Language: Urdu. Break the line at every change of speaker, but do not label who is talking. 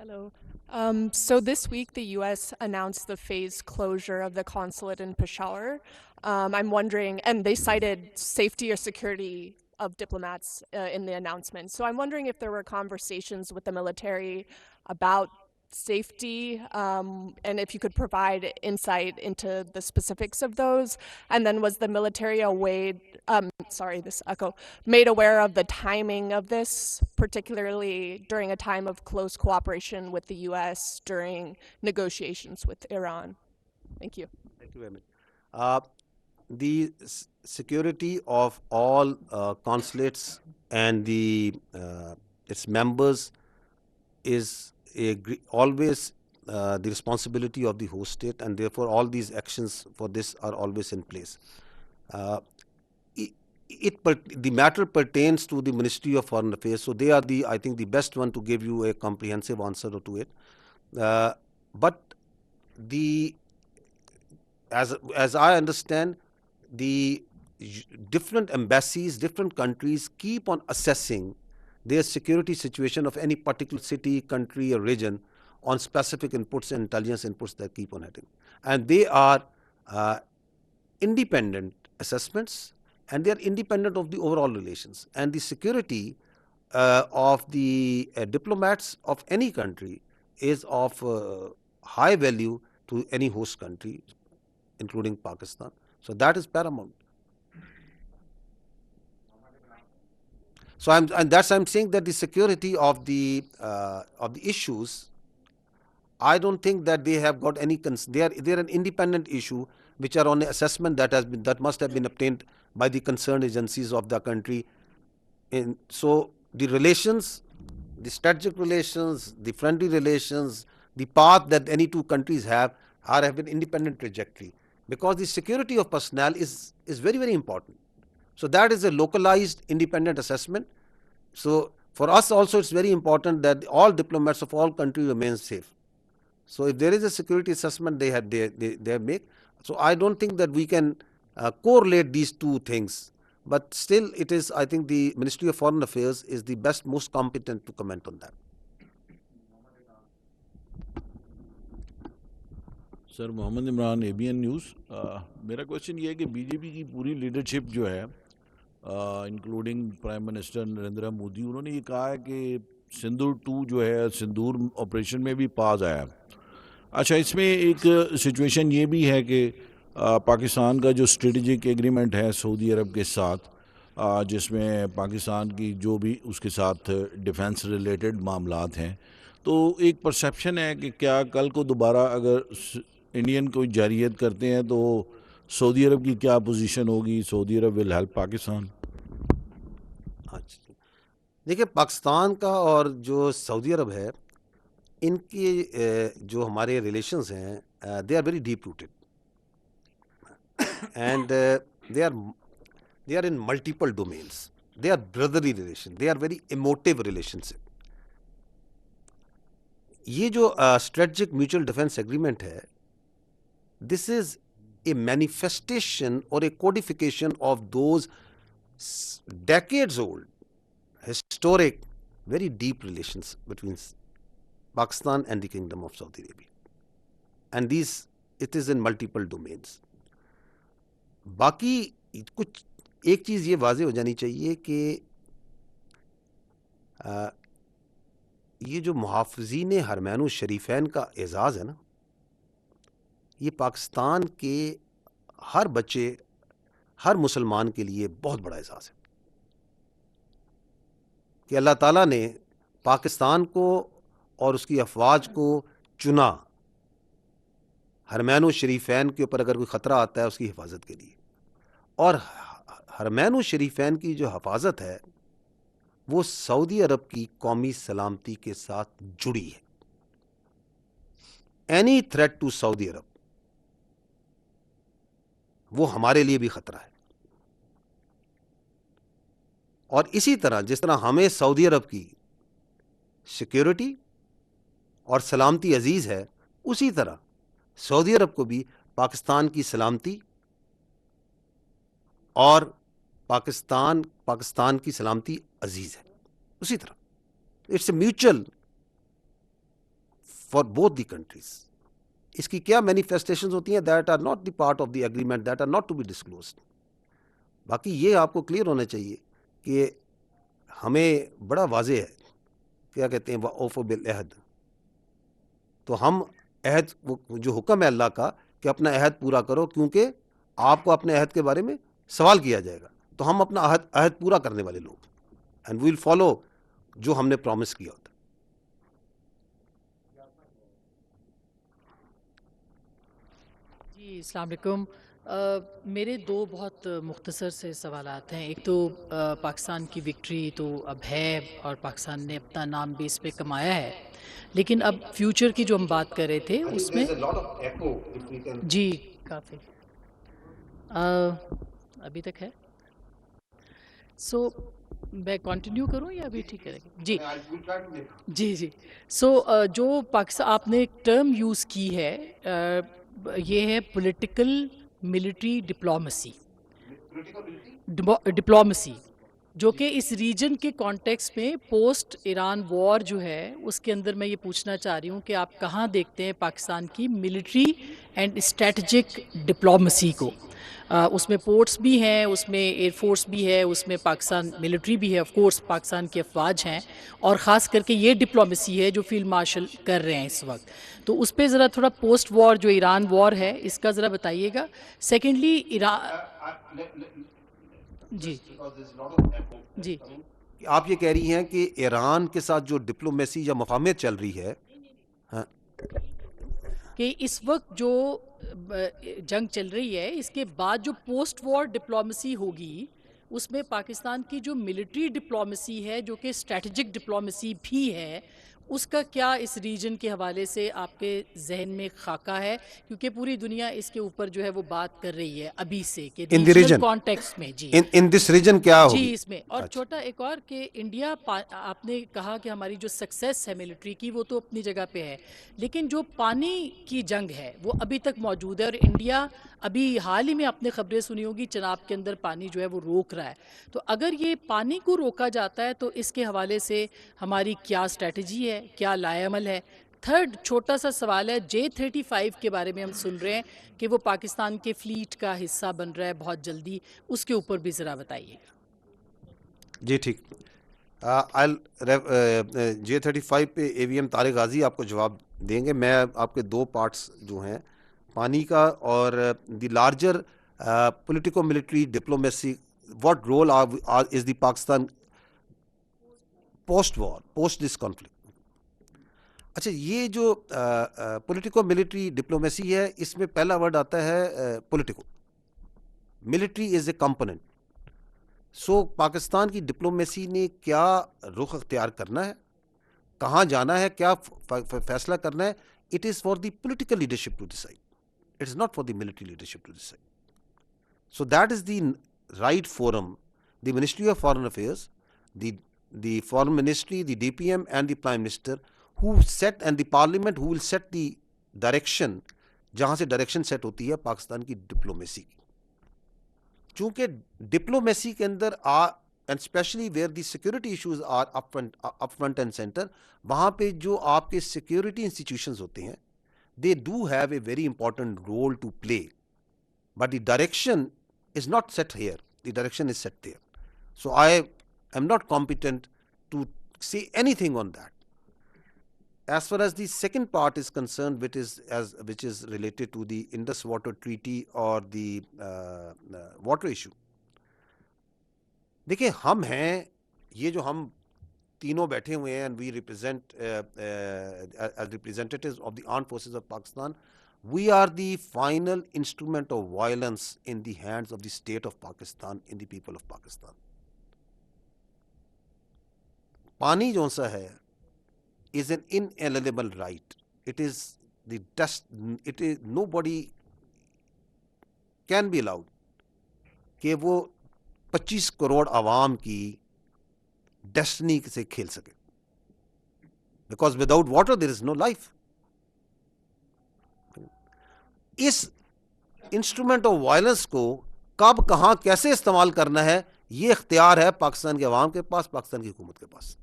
Hello. So this week, the U.S. announced the phased closure of the consulate in Peshawar. I'm wondering, and they cited safety or security of diplomats in the announcement. So I'm wondering if there were conversations with the military about safety, and if you could provide insight into the specifics of those. And then was the military made aware of the timing of this, particularly during a time of close cooperation with the U.S. during negotiations with Iran? Thank you.
Thank you very much. Uh, the security of all consulates and its members is always the responsibility of the host state, and therefore all these actions for this are always in place. Uh, the matter pertains to the Ministry of Foreign Affairs, so they are I think the best one to give you a comprehensive answer to it. But the as I understand, the different embassies, different countries keep on assessing their security situation of any particular city, country, or region on specific inputs and intelligence inputs that keep on hitting. And they are independent assessments, and they are independent of the overall relations. And the security of the diplomats of any country is of high value to any host country, including Pakistan. So that is paramount. So I'm saying that the security of the issues, I don't think that they have got any they're an independent issue which are on assessment that must have been obtained by the concerned agencies of the country. So the relations, the strategic relations, the friendly relations, the path that any two countries have an independent trajectory, because the security of personnel is very, very important. So that is a localized independent assessment. So for us also it's very important that all diplomats of all countries remain safe. So if there is a security assessment they make, so I don't think that we can correlate these two things. But still, it is, I think the Ministry of Foreign Affairs is the most competent to comment on that.
Sir Muhammad Imran ABN news. میرا کوشچن یہ ہے کہ بی جے پی کی پوری لیڈرشپ جو ہے including prime minister Narendra Modi, انہوں نے یہ کہا ہے کہ سندور 2 جو ہے سندور آپریشن میں بھی پاز آیا. اچھا، اس میں ایک سچویشن یہ بھی ہے کہ پاکستان کا جو اسٹریٹجک ایگریمنٹ ہے سعودی عرب کے ساتھ، جس میں پاکستان کی جو بھی اس کے ساتھ ڈیفنس ریلیٹڈ معاملات ہیں، تو ایک پرسیپشن ہے کہ کیا کل کو دوبارہ اگر انڈین کوئی جارحیت کرتے ہیں تو سعودی عرب کی کیا پوزیشن ہوگی؟ سعودی عرب ول ہیلپ پاکستان.
دیکھیے، پاکستان کا اور جو سعودی عرب ہے، ان کی جو ہمارے ریلیشنز ہیں، they are very deep rooted and they are in multiple domains. They are brotherly relation, they are very emotive relationship. یہ جو اسٹریٹجک میوچل ڈیفنس ایگریمنٹ ہے، دس از اے مینیفیسٹیشن اور a codification of those decades old, historic, very deep relations between Pakistan and the Kingdom of Saudi Arabia. And it is in multiple domains. باقی کچھ ایک چیز یہ واضح ہو جانی چاہیے کہ یہ جو محافظین حرمین الشریفین کا اعزاز ہے نا، یہ پاکستان کے ہر بچے، ہر مسلمان کے لیے بہت بڑا اعزاز ہے کہ اللہ تعالیٰ نے پاکستان کو اور اس کی افواج کو چنا حرمین الشریفین کے اوپر اگر کوئی خطرہ آتا ہے اس کی حفاظت کے لیے. اور حرمین الشریفین کی جو حفاظت ہے وہ سعودی عرب کی قومی سلامتی کے ساتھ جڑی ہے. اینی تھریٹ ٹو سعودی عرب وہ ہمارے لیے بھی خطرہ ہے. اور اسی طرح جس طرح ہمیں سعودی عرب کی سیکیورٹی اور سلامتی عزیز ہے، اسی طرح سعودی عرب کو بھی پاکستان کی سلامتی اور پاکستان کی سلامتی عزیز ہے. اسی طرح it's a mutual for both the countries. اس کی کیا مینیفیسٹیشنز ہوتی ہیں that are not the part of the agreement, that are not to be disclosed. باقی یہ آپ کو کلیئر ہونا چاہیے کہ ہمیں بڑا واضح ہے, کیا کہتے ہیں, وَأَوْفُوا بِالْعَہْدِ. تو ہم عہد, جو حکم ہے اللہ کا کہ اپنا عہد پورا کرو, کیونکہ آپ کو اپنے عہد کے بارے میں سوال کیا جائے گا, تو ہم اپنا عہد پورا کرنے والے لوگ, اینڈ وی ول فالو جو ہم نے پرومس کیا ہوتا.
جی السلام علیکم. میرے دو بہت مختصر سے سوالات ہیں. ایک تو پاکستان کی وکٹری تو اب ہے اور پاکستان نے اپنا نام بھی اس پہ کمایا ہے, لیکن اب فیوچر کی جو ہم بات کر رہے تھے اس میں جی کافی ابھی تک ہے. سو میں کنٹینیو کروں یا ابھی ٹھیک ہے؟ جی جی. سو جو پاکستان آپ نے ایک ٹرم یوز کی ہے, یہ ہے پولیٹیکل ملٹری ڈپلومسی, جو کہ اس ریجن کے کانٹیکس میں پوسٹ ایران وار جو ہے اس کے اندر میں یہ پوچھنا چاہ رہی ہوں کہ آپ کہاں دیکھتے ہیں پاکستان کی ملٹری اینڈ اسٹریٹجک ڈپلومسی کو. اس میں پورٹس بھی ہیں, اس میں ایئر فورس بھی ہے, اس میں پاکستان ملٹری بھی ہے, آف کورس پاکستان کی افواج ہیں, اور خاص کر کے یہ ڈپلومسی ہے جو فیلڈ مارشل کر رہے ہیں اس وقت. تو اس پہ ذرا تھوڑا پوسٹ وار جو ایران وار ہے اس کا ذرا بتائیے گا. سیکنڈلی جی جی
آپ یہ کہہ رہی ہیں کہ ایران کے ساتھ جو ڈپلومیسی یا مفاہمت چل رہی ہے,
کہ اس وقت جو جنگ چل رہی ہے اس کے بعد جو پوسٹ وار ڈپلومسی ہوگی اس میں پاکستان کی جو ملٹری ڈپلومسی ہے جو کہ اسٹریٹجک ڈپلومسی بھی ہے, اس کا کیا اس ریجن کے حوالے سے آپ کے ذہن میں خاکہ ہے, کیونکہ پوری دنیا اس کے اوپر جو ہے وہ بات کر رہی ہے ابھی سے کہ ریجنل کانٹیکسٹ میں. جی
ان دس ریجن کیا ہوگی
جی اس میں. اور چھوٹا ایک اور کہ انڈیا, آپ نے کہا کہ ہماری جو سکسیس ہے ملٹری کی وہ تو اپنی جگہ پہ ہے, لیکن جو پانی کی جنگ ہے وہ ابھی تک موجود ہے, اور انڈیا ابھی حال ہی میں آپ نے خبریں سنی ہوگی چناب کے اندر پانی جو ہے وہ روک رہا ہے. تو اگر یہ پانی کو روکا جاتا ہے تو اس کے حوالے سے ہماری کیا اسٹریٹجی ہے, کیا لائے عمل ہے. تھرڈ چھوٹا سا سوال ہے, J-35 کے بارے میں ہم سن رہے ہیں کہ وہ پاکستان کے فلیٹ کا حصہ بن رہا ہے بہت جلدی, اس کے اوپر بھی ذرا بتائیے.
جی ٹھیک. J-35 پہ AVM طارق غازی آپ کو جواب دیں گے. میں آپ کے دو پارٹس جو ہیں پانی کا اور the larger politico military diplomacy, what role is the Pakistan post war, post this conflict. اچھا, یہ جو پولیٹیکو ملٹری ڈپلومیسی ہے اس میں پہلا ورڈ آتا ہے پولیٹیکو, ملٹری از اے کمپوننٹ. سو پاکستان کی ڈپلومیسی نے کیا رخ اختیار کرنا ہے, کہاں جانا ہے, کیا فیصلہ کرنا ہے, it is for the political leadership to decide, it is not for the military leadership to decide. So that is the right forum, the ministry of foreign affairs, the foreign ministry, the DPM and the prime minister who set and the parliament who will set the direction, جہاں سے ڈائریکشن سیٹ ہوتی ہے پاکستان کی ڈپلومیسی کی. چونکہ ڈپلومیسی کے اندر and especially where the security issues are up front and center, وہاں پہ جو آپ کے security institutions ہوتے ہیں they do have a very important role to play, but the direction is not set here, the direction is set there. So I am not competent to say anything on that. As far as the second part is concerned, which is related to the Indus Water Treaty or the water issue, دیکھیں ہم ہیں, یہ جو ہم تینوں بیٹھے ہوئے ہیں, and we represent as representatives of the armed forces of Pakistan, we are the final instrument of violence in the hands of the state of Pakistan, in the people of Pakistan. پانی جو سا ہے is an inalienable right. It is the it is, nobody can be allowed کہ وہ 25 کروڑ عوام کی ڈیسٹنی سے کھیل سکے, because without water there is no life. اس انسٹرومنٹ آف وائلنس کو کب کہاں کیسے استعمال کرنا ہے یہ اختیار ہے پاکستان کے عوام کے پاس, پاکستان کی حکومت کے پاس.